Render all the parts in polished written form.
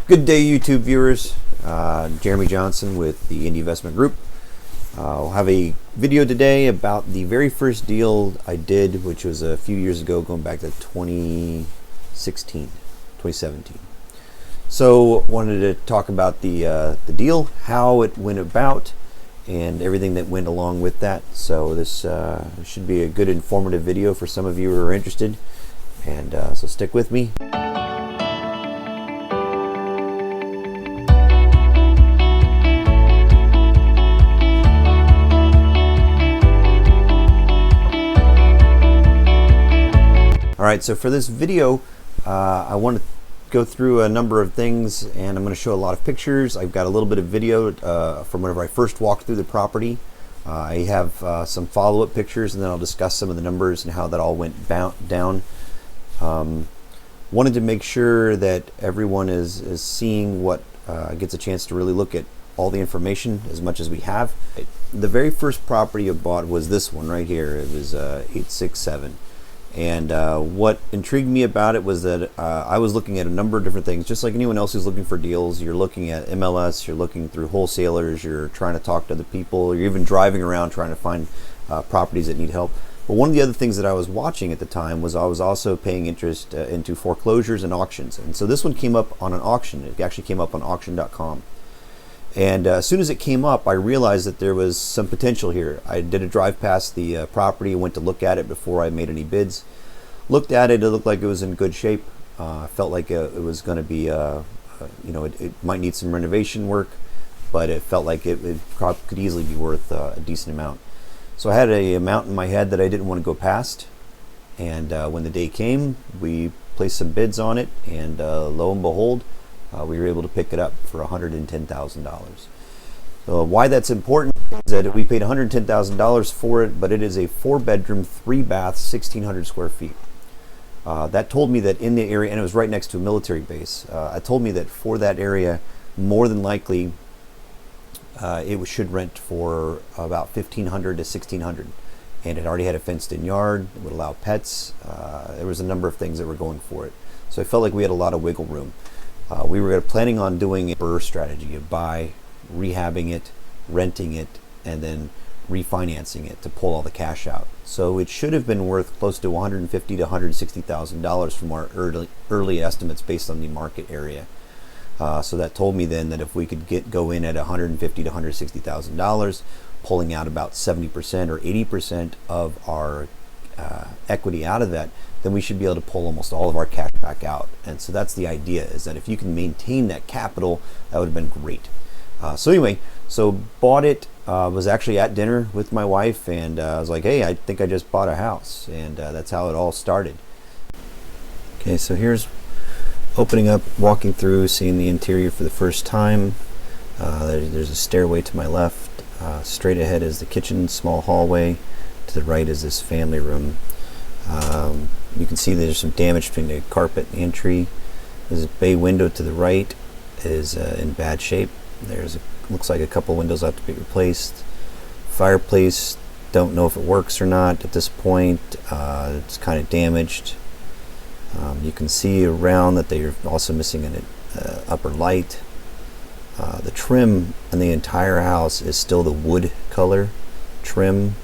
Good day, YouTube viewers. Jeremy Johnson with the Indie Investment Group. I'll have a video today about the very first deal I did, which was a few years ago, going back to 2017. So wanted to talk about the deal, how it went about, and everything that went along with that. So this should be a good informative video for some of you who are interested, and so stick with me. Alright, so for this video, I want to go through a number of things, and I'm going to show a lot of pictures. I've got a little bit of video from whenever I first walked through the property. I have some follow-up pictures, and then I'll discuss some of the numbers and how that all went down. Wanted to make sure that everyone is seeing what gets a chance to really look at all the information as much as we have. The very first property I bought was this one right here. It was 867. And what intrigued me about it was that I was looking at a number of different things, just like anyone else who's looking for deals. You're looking at MLS, you're looking through wholesalers, you're trying to talk to other people, you're even driving around trying to find properties that need help. But one of the other things that I was watching at the time was I was also paying interest into foreclosures and auctions. And so this one came up on an auction. It actually came up on auction.com. And as soon as it came up, I realized that there was some potential here. I did a drive past the property, went to look at it before I made any bids. Looked at it, it looked like it was in good shape. I felt like it was going to be, it might need some renovation work, but it felt like it could easily be worth a decent amount. So I had an amount in my head that I didn't want to go past. And when the day came, we placed some bids on it, and lo and behold, we were able to pick it up for $110,000. So why that's important is that we paid $110,000 for it, but it is a 4-bedroom, 3-bath, 1,600 square feet. That told me that in the area, and it was right next to a military base, it told me that for that area, more than likely, it should rent for about $1,500 to $1,600. And it already had a fenced-in yard. It would allow pets. There was a number of things that were going for it. So I felt like we had a lot of wiggle room. We were planning on doing a BRRRR strategy of buy, rehabbing it, renting it, and then refinancing it to pull all the cash out. So it should have been worth close to $150,000 to $160,000 from our early estimates based on the market area. So that told me then that if we could go in at $150,000 to $160,000, pulling out about 70% or 80% of our equity out of that, then we should be able to pull almost all of our cash back out. And so that's the idea, is that if you can maintain that capital, that would have been great. So anyway, so bought it, was actually at dinner with my wife, and I was like, hey, I think I just bought a house. And that's how it all started. Okay, so here's opening up, walking through, seeing the interior for the first time. There's a stairway to my left. Straight ahead is the kitchen, small hallway. To the right is this family room. You can see there's some damage between the carpet and the entry. There's a bay window to the right, is in bad shape. Looks like a couple windows have to be replaced. Fireplace, don't know if it works or not at this point. It's kind of damaged. You can see around that they're also missing an upper light. The trim in the entire house is still the wood color trim,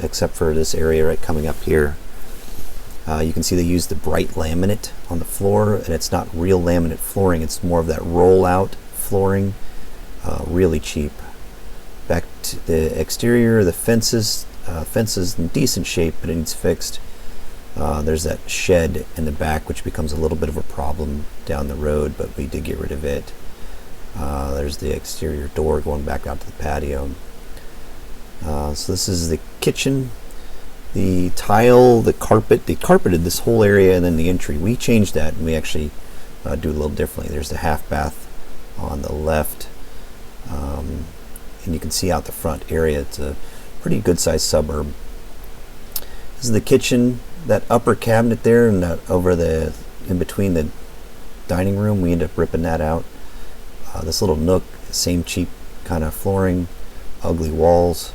except for this area right coming up here. You can see they used the bright laminate on the floor, and it's not real laminate flooring, it's more of that roll-out flooring. Really cheap. Back to the exterior, the fences in decent shape, but it needs fixed. There's that shed in the back, which becomes a little bit of a problem down the road, but we did get rid of it. There's the exterior door going back out to the patio. So this is the kitchen. The tile, the carpet, they carpeted this whole area, and then the entry. We changed that, and we actually do it a little differently. There's the half bath on the left, and you can see out the front area. It's a pretty good sized suburb. This is the kitchen. That upper cabinet there, and in between the dining room, we ended up ripping that out. This little nook, same cheap kind of flooring, ugly walls.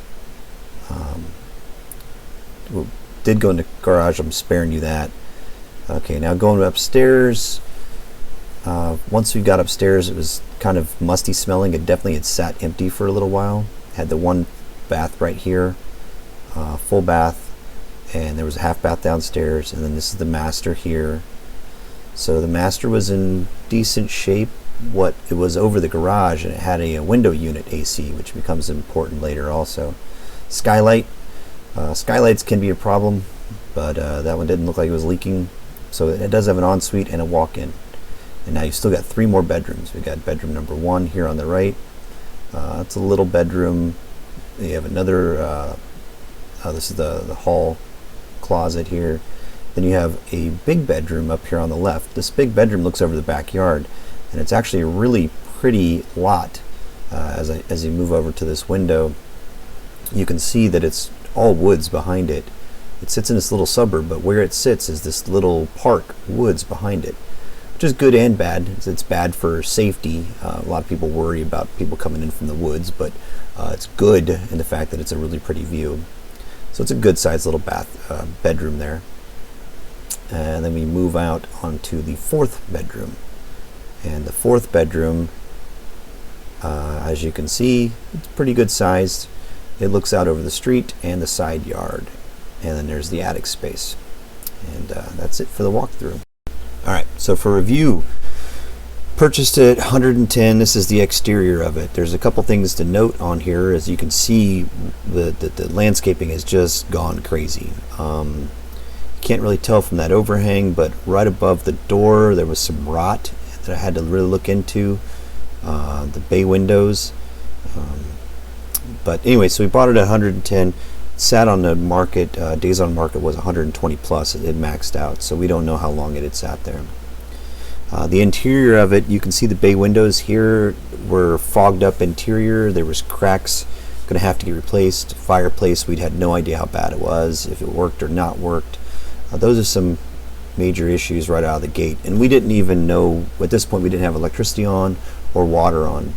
We did go in the garage, I'm sparing you that. Okay, now going upstairs, Once we got upstairs, it was kind of musty smelling. It definitely had sat empty for a little while. Had the one bath right here, full bath, and there was a half bath downstairs, and then this is the master here. So the master was in decent shape. It was over the garage, and it had a window unit AC, which becomes important later also. Skylight. Skylights can be a problem, but that one didn't look like it was leaking. So it does have an ensuite and a walk-in. And now you've still got 3 more bedrooms. We got bedroom number 1 here on the right. It's a little bedroom. You have another, this is the hall closet here. Then you have a big bedroom up here on the left. This big bedroom looks over the backyard, and it's actually a really pretty lot. As you move over to this window, you can see that it's all woods behind it. It sits in this little suburb, but where it sits is this little park, woods behind it, which is good and bad. It's bad for safety. A lot of people worry about people coming in from the woods, but it's good in the fact that it's a really pretty view. So it's a good sized little bedroom there. And then we move out onto the 4th bedroom. And the 4th bedroom, as you can see, it's pretty good sized. It looks out over the street and the side yard. And then there's the attic space. And that's it for the walkthrough. Alright, so for review, purchased it 110. This is the exterior of it. There's a couple things to note on here. As you can see, the landscaping has just gone crazy. Can't really tell from that overhang, but right above the door there was some rot that I had to really look into. The bay windows. But anyway, so we bought it at 110. Sat on the market, days on market was 120 plus. It had maxed out, so we don't know how long it had sat there. The interior of it, you can see the bay windows here were fogged up interior. There was cracks, going to have to get replaced. Fireplace, we'd had no idea how bad it was, if it worked or not worked. Those are some major issues right out of the gate, and we didn't even know, at this point we didn't have electricity on or water on.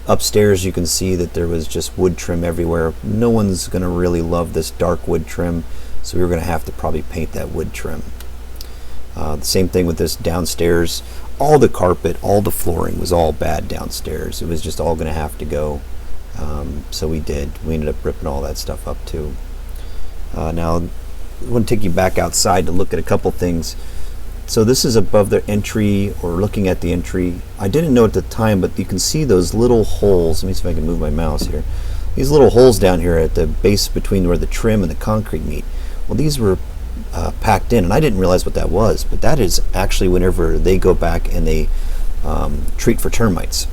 Upstairs you can see that there was just wood trim everywhere. No one's going to really love this dark wood trim, so we were going to have to probably paint that wood trim. The same thing with this downstairs. All the carpet, all the flooring was all bad downstairs. It was just all going to have to go. So we did. We ended up ripping all that stuff up too. Now I want to take you back outside to look at a couple things. So this is above the entry, or looking at the entry. I didn't know at the time, but you can see those little holes. Let me see if I can move my mouse here. These little holes down here at the base between where the trim and the concrete meet. Well, these were packed in, and I didn't realize what that was, but that is actually whenever they go back and they treat for termites.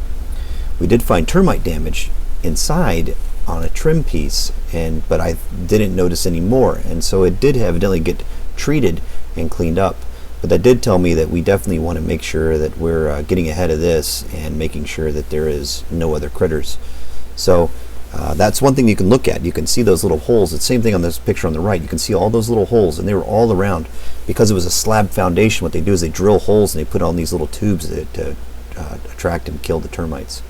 We did find termite damage inside on a trim piece, but I didn't notice any more, and so it did evidently get treated and cleaned up. But that did tell me that we definitely want to make sure that we're getting ahead of this and making sure that there is no other critters. So that's one thing you can look at. You can see those little holes. It's the same thing on this picture on the right. You can see all those little holes, and they were all around. Because it was a slab foundation, what they do is they drill holes and they put on these little tubes to attract and kill the termites.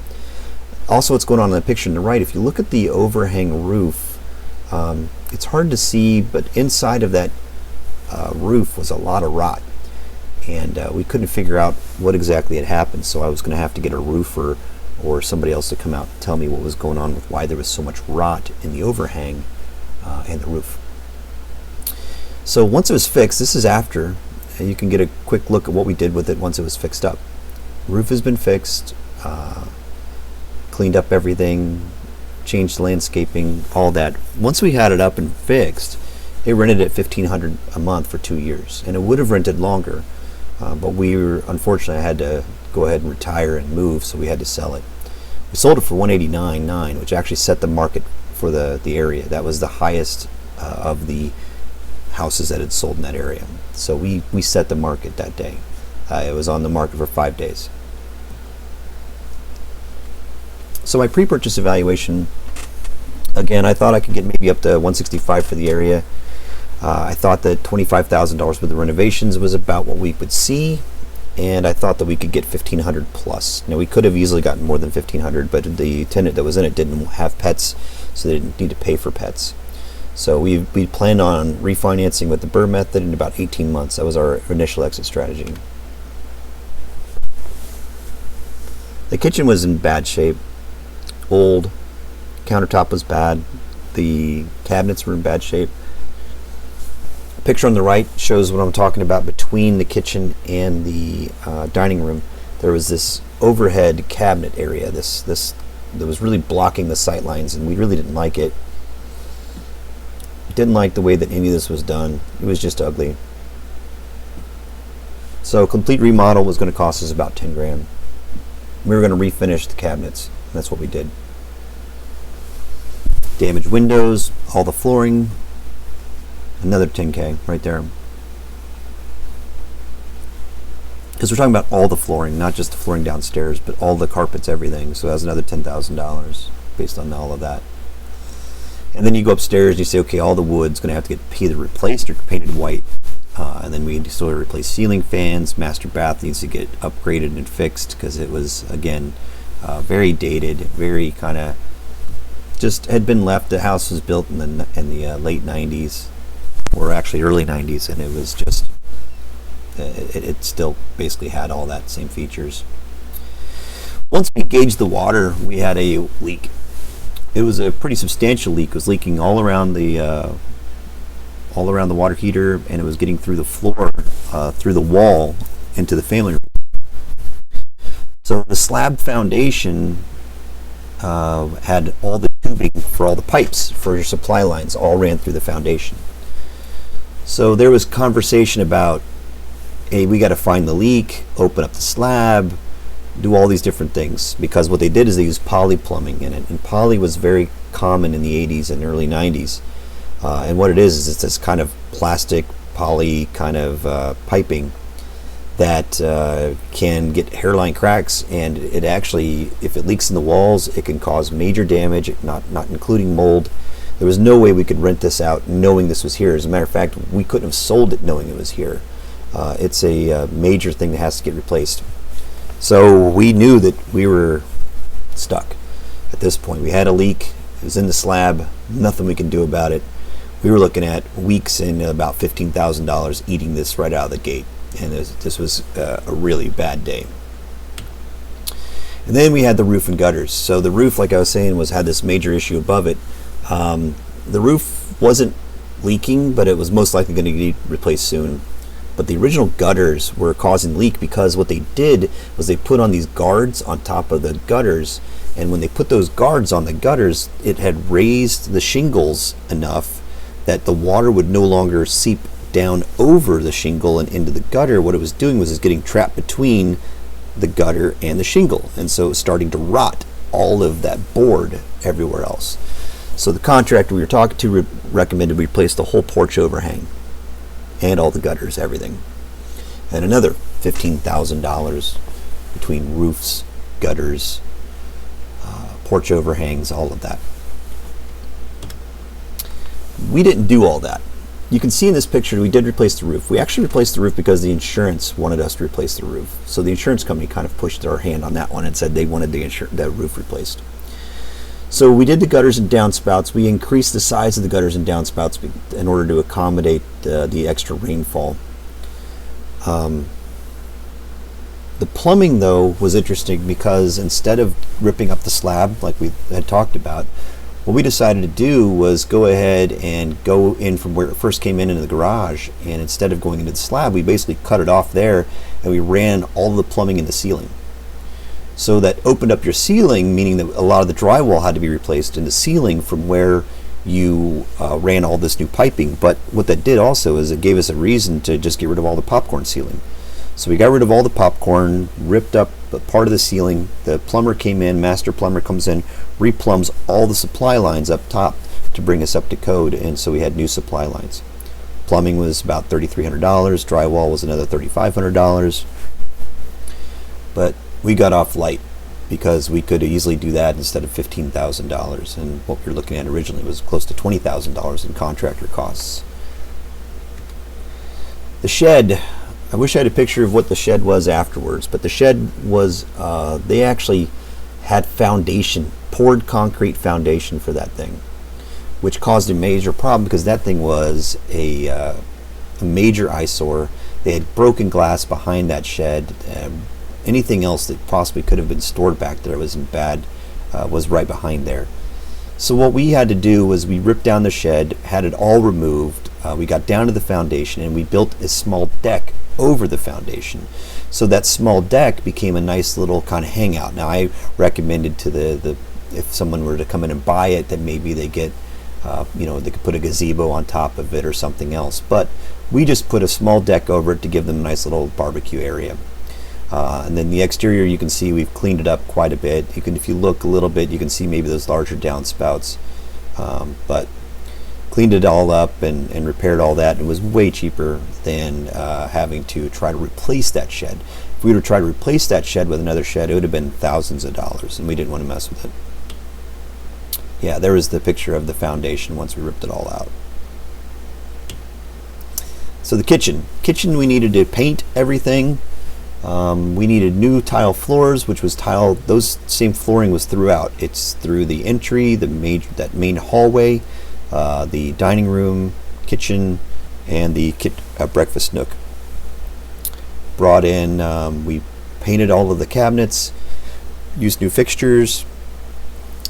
Also, what's going on in the picture on the right, if you look at the overhang roof, it's hard to see, but inside of that roof was a lot of rot. And we couldn't figure out what exactly had happened, so I was going to have to get a roofer or somebody else to come out and tell me what was going on with why there was so much rot in the overhang and the roof. So once it was fixed, this is after, and you can get a quick look at what we did with it once it was fixed up. Roof has been fixed, cleaned up everything, changed the landscaping, all that. Once we had it up and fixed, they rented it $1,500 a month for 2 years, and it would have rented longer. But unfortunately, I had to go ahead and retire and move, so we had to sell it. We sold it for $189,900, which actually set the market for the area. That was the highest of the houses that had sold in that area. So we set the market that day. It was on the market for 5 days. So my pre-purchase evaluation, again, I thought I could get maybe up to $165,000 for the area. I thought that $25,000 worth of renovations was about what we would see, and I thought that we could get $1,500 plus. Now, we could have easily gotten more than $1,500, but the tenant that was in it didn't have pets, so they didn't need to pay for pets. So we planned on refinancing with the BRRRR method in about 18 months. That was our initial exit strategy. The kitchen was in bad shape, old, countertop was bad, the cabinets were in bad shape. The picture on the right shows what I'm talking about. Between the kitchen and the dining room, there was this overhead cabinet area, this that was really blocking the sight lines, and we really didn't like it. Didn't like the way that any of this was done. It was just ugly. So complete remodel was going to cost us about 10 grand. We were going to refinish the cabinets. That's what we did. Damaged windows, all the flooring, another 10K right there. Because we're talking about all the flooring, not just the flooring downstairs, but all the carpets, everything. So that's another $10,000 based on all of that. And then you go upstairs and you say, okay, all the wood's going to have to get either replaced or painted white. And then we still replace ceiling fans. Master bath needs to get upgraded and fixed because it was, again, very dated, very kind of just had been left. The house was built in the late 90s, or actually early 90s, and it was just, it still basically had all that same features. Once we gauged the water, we had a leak. It was a pretty substantial leak. It was leaking all around the water heater, and it was getting through the floor, through the wall, into the family room. So the slab foundation had all the tubing for all the pipes for your supply lines all ran through the foundation. So there was conversation about, hey, we got to find the leak, open up the slab, do all these different things, because what they did is they used poly plumbing in it, and poly was very common in the 80s and early 90s. And what it is it's this kind of plastic poly kind of piping that can get hairline cracks, and it actually, if it leaks in the walls, it can cause major damage, not including mold. There was no way we could rent this out knowing this was here. As a matter of fact, we couldn't have sold it knowing it was here. It's a major thing that has to get replaced. So we knew that we were stuck at this point. We had a leak. It was in the slab. Nothing we could do about it. We were looking at weeks and about $15,000 eating this right out of the gate. And this was a really bad day. And then we had the roof and gutters. So the roof, like I was saying, had this major issue above it. The roof wasn't leaking, but it was most likely going to get replaced soon. But the original gutters were causing leak because what they did was they put on these guards on top of the gutters, and when they put those guards on the gutters, it had raised the shingles enough that the water would no longer seep down over the shingle and into the gutter. What it was doing was getting trapped between the gutter and the shingle, and so it was starting to rot all of that board everywhere else. So the contractor we were talking to recommended we replace the whole porch overhang and all the gutters, everything. And another $15,000 between roofs, gutters, porch overhangs, all of that. We didn't do all that. You can see in this picture we did replace the roof. We actually replaced the roof because the insurance wanted us to replace the roof. So the insurance company kind of pushed our hand on that one and said they wanted the roof replaced. So we did the gutters and downspouts. We increased the size of the gutters and downspouts in order to accommodate the extra rainfall. The plumbing, though, was interesting because instead of ripping up the slab like we had talked about, what we decided to do was go ahead and go in from where it first came in into the garage, and instead of going into the slab, we basically cut it off there and we ran all of the plumbing in the ceiling. So that opened up your ceiling, meaning that a lot of the drywall had to be replaced in the ceiling from where you ran all this new piping. But what that did also is it gave us a reason to just get rid of all the popcorn ceiling. So we got rid of all the popcorn, ripped up a part of the ceiling. The plumber came in, master plumber comes in, replumbs all the supply lines up top to bring us up to code, and so we had new supply lines. Plumbing was about $3,300, drywall was another $3,500. But we got off light because we could easily do that instead of $15,000, and what we were looking at originally was close to $20,000 in contractor costs. The shed, I wish I had a picture of what the shed was afterwards, but the shed was, they actually had foundation, poured concrete foundation for that thing, which caused a major problem because that thing was a major eyesore. They had broken glass behind that shed, anything else that possibly could have been stored back there was in bad, was right behind there. So what we had to do was we ripped down the shed, had it all removed. We got down to the foundation and we built a small deck over the foundation. So that small deck became a nice little kind of hangout. Now I recommended to the if someone were to come in and buy it, that maybe they get, they could put a gazebo on top of it or something else. But we just put a small deck over it to give them a nice little barbecue area. And then the exterior, you can see we've cleaned it up quite a bit. If you look a little bit, you can see maybe those larger downspouts. But cleaned it all up and repaired all that. It was way cheaper than having to try to replace that shed. If we were to try to replace that shed with another shed, it would have been thousands of dollars, and we didn't want to mess with it. Yeah, there was the picture of the foundation once we ripped it all out. So the kitchen, we needed to paint everything. We needed new tile floors, which was tile. Those same flooring was throughout. It's through the entry, that main hallway, the dining room, kitchen, and the breakfast nook. Brought in, we painted all of the cabinets, used new fixtures,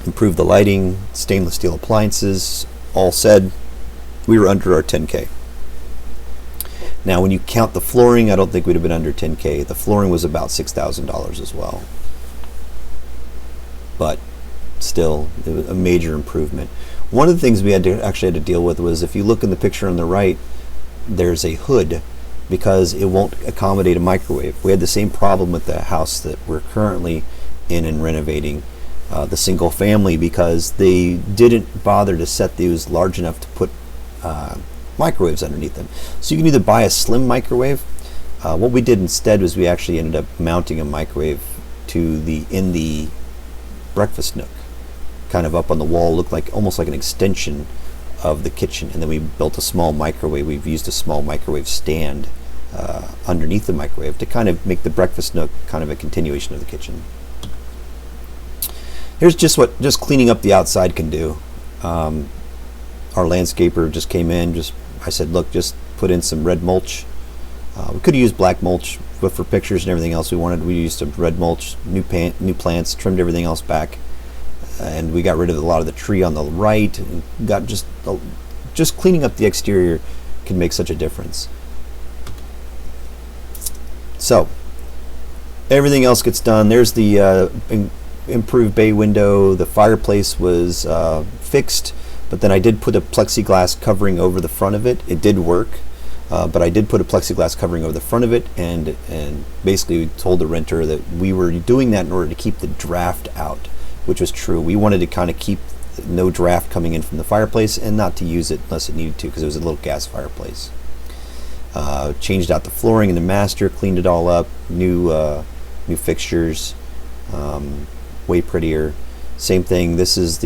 improved the lighting, stainless steel appliances. All said, we were under our 10K. Now, when you count the flooring, I don't think we'd have been under 10K. The flooring was about $6,000 as well. But still, it was a major improvement. One of the things we actually had to deal with was, if you look in the picture on the right, there's a hood because it won't accommodate a microwave. We had the same problem with the house that we're currently in and renovating, the single family, because they didn't bother to set these large enough to put microwaves underneath them. So you can either buy a slim microwave. What we did instead was we actually ended up mounting a microwave in the breakfast nook, kind of up on the wall, looked like almost like an extension of the kitchen. And then we built a small microwave. We've used a small microwave stand underneath the microwave to kind of make the breakfast nook kind of a continuation of the kitchen. Here's just what cleaning up the outside can do. Our landscaper just came in. I said, look, just put in some red mulch. We could have used black mulch, but for pictures and everything else we used some red mulch, new plants, trimmed everything else back, and we got rid of a lot of the tree on the right. And got just cleaning up the exterior can make such a difference. So everything else gets done. There's the improved bay window. The fireplace was fixed, but then I did put a plexiglass covering over the front of it. It did work, but I did put a plexiglass covering over the front of it, and basically told the renter that we were doing that in order to keep the draft out, which was true. We wanted to kind of keep no draft coming in from the fireplace and not to use it unless it needed to, because it was a little gas fireplace. Changed out the flooring in the master, cleaned it all up, new fixtures, way prettier. Same thing. This is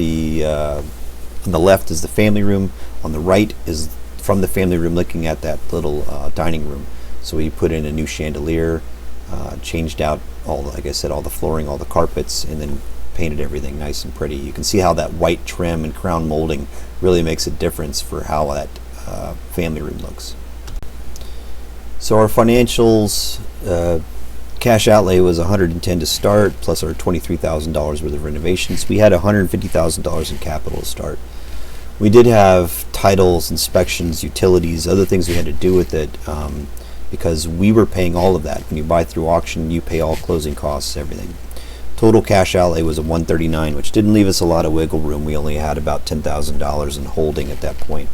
on the left is the family room. On the right is from the family room looking at that little dining room. So we put in a new chandelier, changed out like I said, all the flooring, all the carpets, and then painted everything nice and pretty. You can see how that white trim and crown molding really makes a difference for how that family room looks. So our financials, cash outlay was $110 to start, plus our $23,000 worth of renovations. We had $150,000 in capital to start. We did have titles, inspections, utilities, other things we had to do with it, because we were paying all of that. When you buy through auction, you pay all closing costs, everything. Total cash outlay was a $139, which didn't leave us a lot of wiggle room. We only had about $10,000 in holding at that point.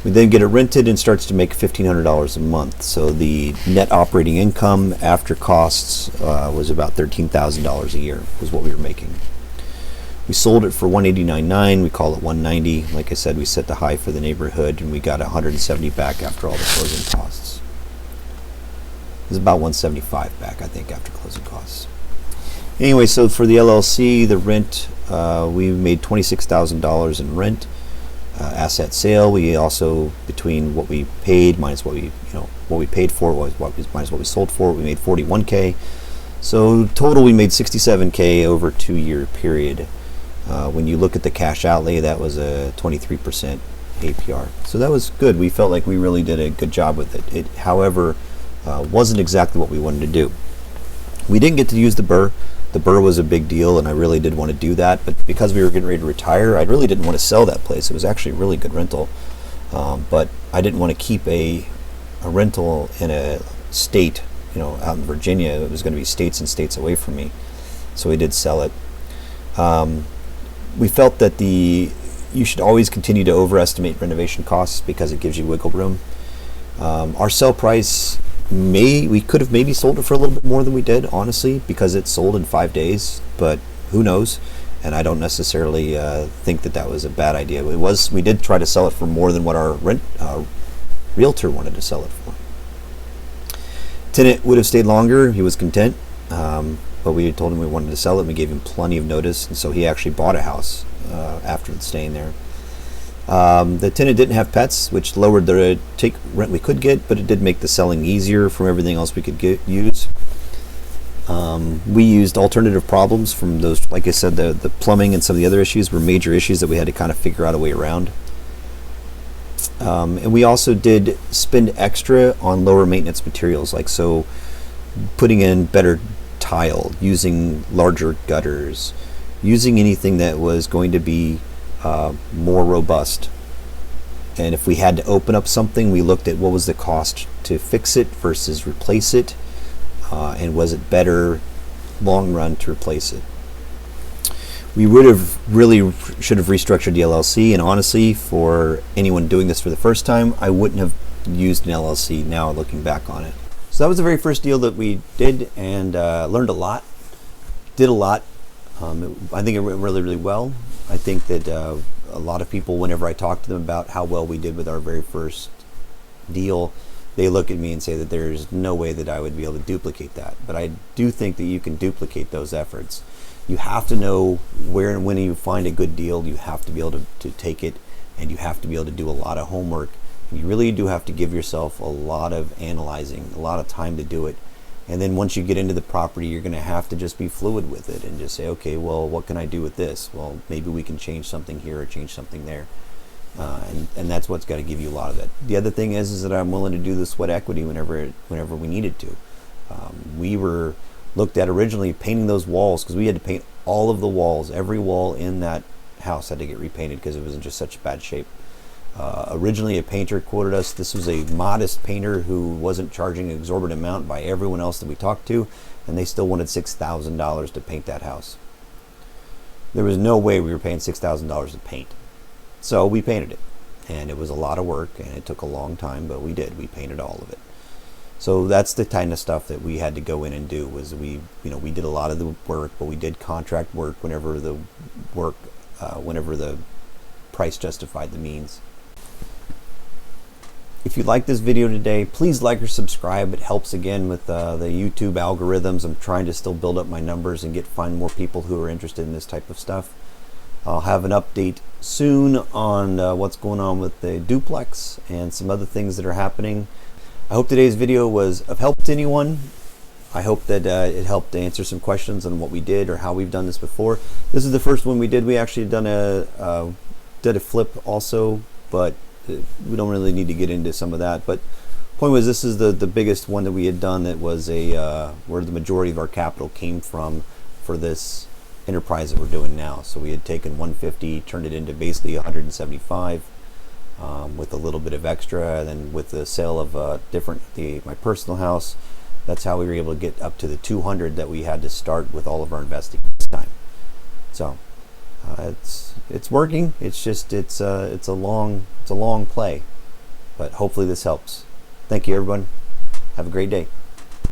We then get it rented and starts to make $1,500 a month. So the net operating income after costs was about $13,000 a year was what we were making. We sold it for $189.9. We call it $190. Like I said, we set the high for the neighborhood, and we got $170 back after all the closing costs. It was about $175 back, I think, after closing costs. Anyway, so for the LLC, the rent, we made $26,000 in rent. Asset sale, we also, between what we paid minus what we paid for minus what we sold for, we made $41K. So total, we made $67K over a 2-year period. When you look at the cash outlay, that was a 23% APR. So that was good. We felt like we really did a good job with it. It, however, wasn't exactly what we wanted to do. We didn't get to use the BRRRR. The BRRRR was a big deal, and I really did want to do that. But because we were getting ready to retire, I really didn't want to sell that place. It was actually a really good rental, but I didn't want to keep a rental in a state, out in Virginia. It was going to be states and states away from me, so we did sell it. We felt that you should always continue to overestimate renovation costs because it gives you wiggle room. Our sell price, we could have maybe sold it for a little bit more than we did, honestly, because it sold in 5 days, but who knows? And I don't necessarily think that was a bad idea. We did try to sell it for more than what our realtor wanted to sell it for. Tenant would have stayed longer. He was content, but we had told him we wanted to sell it, and we gave him plenty of notice, and so he actually bought a house after staying there. The tenant didn't have pets, which lowered the take rent we could get, but it did make the selling easier from everything else we could use. We used alternative problems from those, like I said, the plumbing and some of the other issues were major issues that we had to kind of figure out a way around. And we also did spend extra on lower maintenance materials, like putting in better tile, using larger gutters, using anything that was going to be more robust. And if we had to open up something, we looked at what was the cost to fix it versus replace it, and was it better long run to replace it. We should have restructured the LLC, and honestly, for anyone doing this for the first time, I wouldn't have used an LLC now looking back on it. So that was the very first deal that we did, and learned a lot, did a lot. I think it went really, really well. I think that a lot of people, whenever I talk to them about how well we did with our very first deal, they look at me and say that there's no way that I would be able to duplicate that. But I do think that you can duplicate those efforts. You have to know where and when you find a good deal. You have to be able to take it, and you have to be able to do a lot of homework. You really do have to give yourself a lot of analyzing, a lot of time to do it. And then once you get into the property, you're going to have to just be fluid with it and just say, okay, well, what can I do with this? Well, maybe we can change something here or change something there. And that's what's got to give you a lot of it. The other thing is that I'm willing to do the sweat equity whenever we needed to. We were looked at originally painting those walls, because we had to paint all of the walls. Every wall in that house had to get repainted because it was in just such bad shape. Originally, a painter quoted us. This was a modest painter who wasn't charging an exorbitant amount by everyone else that we talked to, and they still wanted $6,000 to paint that house. There was no way we were paying $6,000 to paint. So we painted it, and it was a lot of work, and it took a long time, but we did. We painted all of it. So that's the kind of stuff that we had to go in and do. Was we did a lot of the work, but we did contract work whenever the price justified the means. If you like this video today, please like or subscribe. It helps again with the YouTube algorithms. I'm trying to still build up my numbers and find more people who are interested in this type of stuff. I'll have an update soon on what's going on with the duplex and some other things that are happening. I hope today's video was of help to anyone. I hope that it helped to answer some questions on what we did or how we've done this before. This is the first one we did. We actually did a flip also, but we don't really need to get into some of that. But point was, this is the biggest one that we had done. That was where the majority of our capital came from for this enterprise that we're doing now. So we had taken 150, turned it into basically 175 with a little bit of extra, and then with the sale of my personal house, that's how we were able to get up to the 200 that we had to start with all of our investing this time. So it's working. It's just it's a long play, but hopefully this helps. Thank you, everyone. Have a great day.